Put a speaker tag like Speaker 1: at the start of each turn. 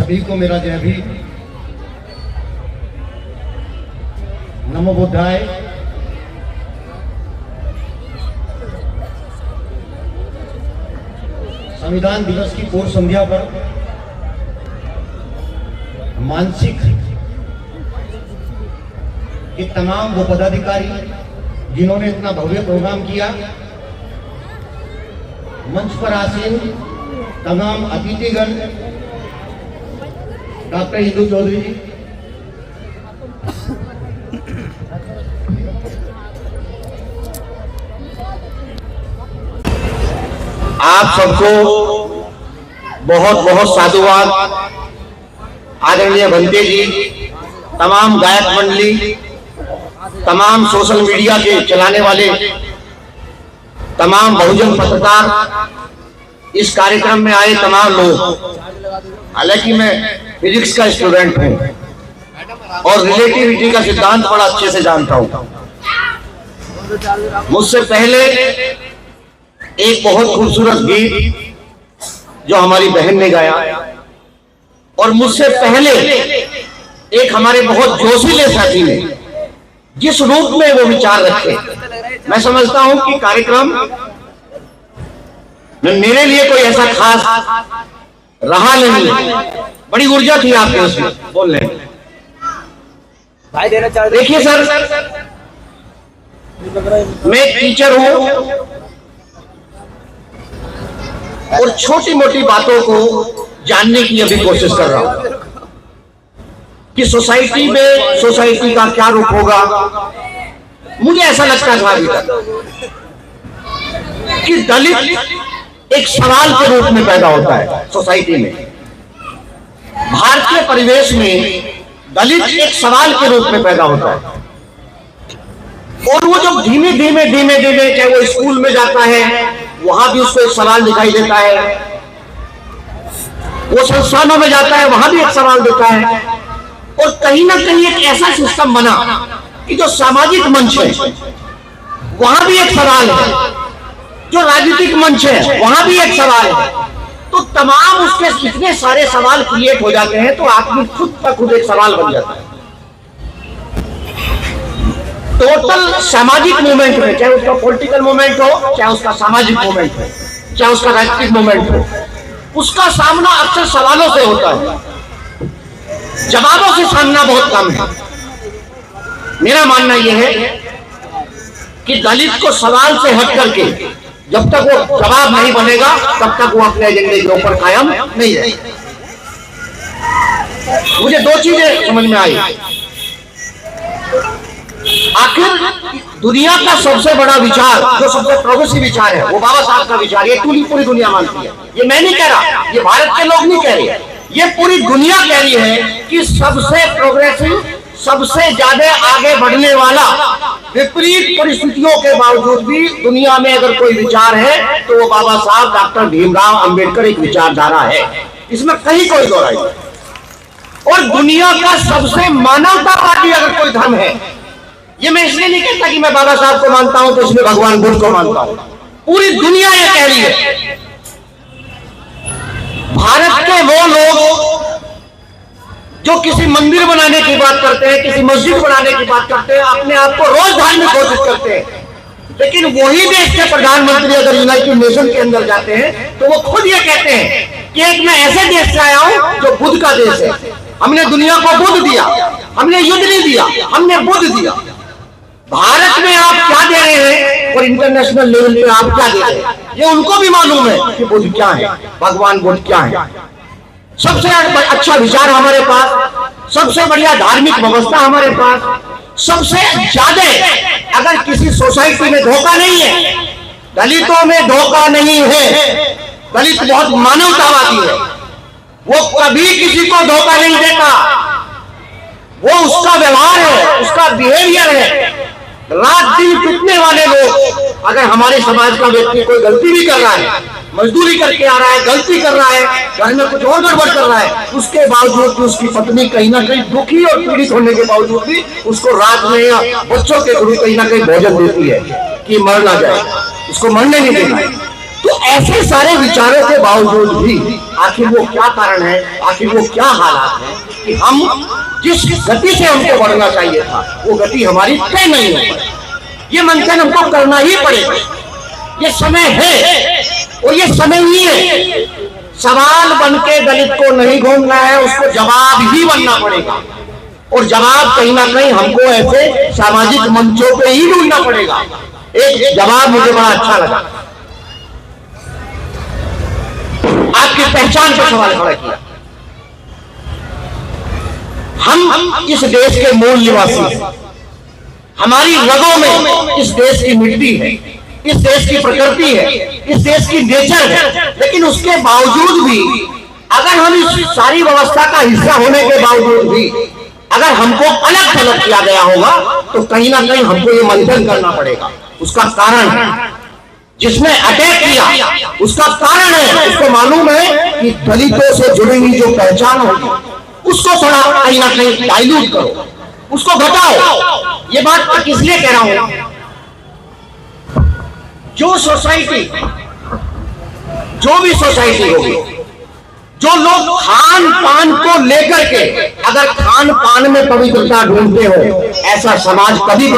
Speaker 1: सभी को मेरा जय भी। नमो बुद्धाय। संविधान दिवस की पूर्व संध्या पर मानसिक के तमाम वो पदाधिकारी जिन्होंने इतना भव्य प्रोग्राम किया, मंच पर आसीन तमाम अतिथिगण, डॉक्टर इंदु चौधरी जी,
Speaker 2: आप सबको बहुत बहुत साधुवाद। आदरणीय भंते जी, तमाम गायक मंडली, तमाम सोशल मीडिया के चलाने वाले, तमाम बहुजन पत्रकार, इस कार्यक्रम में आए तमाम लोग। हालांकि मैं फिजिक्स का स्टूडेंट हूं और रिलेटिविटी का सिद्धांत बड़ा अच्छे से जानता हूं। मुझसे पहले एक बहुत खूबसूरत गीत जो हमारी बहन ने गाया, और मुझसे पहले एक हमारे बहुत जोशीले साथी ने जिस रूप में वो विचार रखे, मैं समझता हूं कि कार्यक्रम में मेरे लिए कोई ऐसा खास रहा नहीं। बड़ी ऊर्जा थी आपके उसमें बोलने में। देखिए सर, मैं टीचर हूं और छोटी मोटी बातों को जानने की अभी कोशिश कर रहा हूं कि सोसाइटी में सोसाइटी का क्या रूप होगा। मुझे ऐसा लगता था अभी तक कि दलित एक सवाल के रूप में पैदा होता है सोसाइटी में। भारतीय परिवेश में दलित एक सवाल के रूप में पैदा होता है, और वो जब धीमे धीमे धीमे धीमे चाहे वो स्कूल में जाता है, वहां भी उसको एक सवाल दिखाई देता है, वो संस्थानों में जाता है, वहां भी एक सवाल देता है, और कहीं ना कहीं एक ऐसा सिस्टम बना कि जो सामाजिक मंच है वहां भी एक सवाल है, जो राजनीतिक मंच है वहां भी एक सवाल है। तो तमाम उसके इतने सारे सवाल क्रिएट हो जाते हैं, तो आदमी खुद का खुद एक सवाल बन जाता है। टोटल सामाजिक मूवमेंट में, चाहे उसका पॉलिटिकल मूवमेंट हो, चाहे उसका सामाजिक मूवमेंट हो, चाहे उसका राजनीतिक मूवमेंट हो, उसका सामना अक्सर सवालों से होता है, जवाबों से सामना बहुत कम है। मेरा मानना यह है कि दलित को सवाल से हट करके जब तक वो जवाब नहीं बनेगा, तब तक वो अपने एजेंडे के ऊपर कायम नहीं है। मुझे दो चीजें समझ में आई। आखिर दुनिया का सबसे बड़ा विचार, जो सबसे प्रोग्रेसिव विचार है, वो बाबा साहब का विचार। ये पूरी दुनिया मानती है। ये मैं नहीं कह रहा, ये भारत के लोग नहीं कह रहे, ये पूरी दुनिया कह रही है कि सबसे प्रोग्रेसिव, सबसे ज्यादा आगे बढ़ने वाला, विपरीत परिस्थितियों के बावजूद भी दुनिया में अगर कोई विचार है तो वो बाबा साहब डॉक्टर भीमराव अंबेडकर एक विचारधारा है। इसमें कहीं कोई दो राय नहीं। और दुनिया का सबसे मानवतावादी अगर कोई धर्म है, ये मैं इसलिए नहीं कहता कि मैं बाबा साहब को मानता हूं तो इसलिए भगवान बुद्ध को मानता हूं, पूरी दुनिया ये कह रही है। भारत के वो लोग जो किसी मंदिर बनाने की बात करते हैं, किसी मस्जिद बनाने की बात करते हैं, अपने आप को रोज धार्मिक घोषित करते हैं, लेकिन वही देश के प्रधानमंत्री अगर यूनाइटेड नेशन के अंदर जाते हैं तो वो खुद ये कहते हैं कि एक मैं ऐसे देश से आया हूं जो बुद्ध का देश है। हमने दुनिया को बुद्ध दिया, हमने युद्ध नहीं दिया, हमने बुद्ध दिया। भारत में आप क्या दे रहे हैं और इंटरनेशनल लेवल पे आप क्या दे रहे हैं, ये उनको भी मालूम है कि बुद्ध क्या है, भगवान बुद्ध क्या है। सबसे अच्छा विचार हमारे पास, सबसे बढ़िया धार्मिक व्यवस्था हमारे पास, सबसे ज्यादा अगर किसी सोसाइटी में धोखा नहीं है, दलितों में धोखा नहीं है। दलित बहुत मानवतावादी है, वो कभी किसी को धोखा नहीं देता, वो उसका व्यवहार है, उसका बिहेवियर है। रात दिन पिटने वाले लोग, अगर हमारे समाज का व्यक्ति कोई गलती भी कर रहा है, मजदूरी करके आ रहा है, गलती कर रहा है, घर में कुछ और गड़बड़ कर रहा है, उसके बावजूद भी उसकी पत्नी कहीं ना कहीं दुखी और पीड़ित होने के बावजूद भी उसको रात में या बच्चों के थ्रू कहीं ना कहीं भोजन देती है कि मर ना जाए, उसको मरने नहीं देना है। तो ऐसे सारे विचारों के बावजूद भी आखिर वो क्या कारण है, आखिर वो क्या हालात है कि हम जिस गति से हमको बढ़ना चाहिए था वो गति हमारी तय नहीं हो पाई। ये मंथन हमको करना ही पड़ेगा, ये समय है और ये समय ही है। सवाल बन के दलित को नहीं घूमना है, उसको जवाब ही बनना पड़ेगा। और जवाब कहीं ना कहीं हमको ऐसे सामाजिक मंचों पे ही ढूंढना पड़ेगा। एक जवाब मुझे बड़ा अच्छा लगा, आपकी पहचान पर सवाल खड़ा किया। हम इस देश के मूल निवासी, हमारी रगों में इस देश की मिट्टी है, इस देश की प्रकृति है, इस देश की नेचर है। लेकिन उसके बावजूद भी अगर हम इस सारी व्यवस्था का हिस्सा होने के बावजूद भी अगर हमको अलग थलग किया गया होगा तो कहीं ना कहीं हमको ये मंथन करना पड़ेगा। उसका कारण जिसने अटैक किया उसका कारण है, उसको मालूम है कि दलितों से जुड़ी हुई जो पहचान होगी उसको थोड़ा कहीं ना कहीं डाइल्यूट करो, उसको घटाओ। ये बात मैं किस लिए कह रहा हूं, जो सोसाइटी, जो भी सोसाइटी होगी, जो लोग खान पान को लेकर के अगर खान पान में पवित्रता ढूंढते हो, ऐसा समाज कभी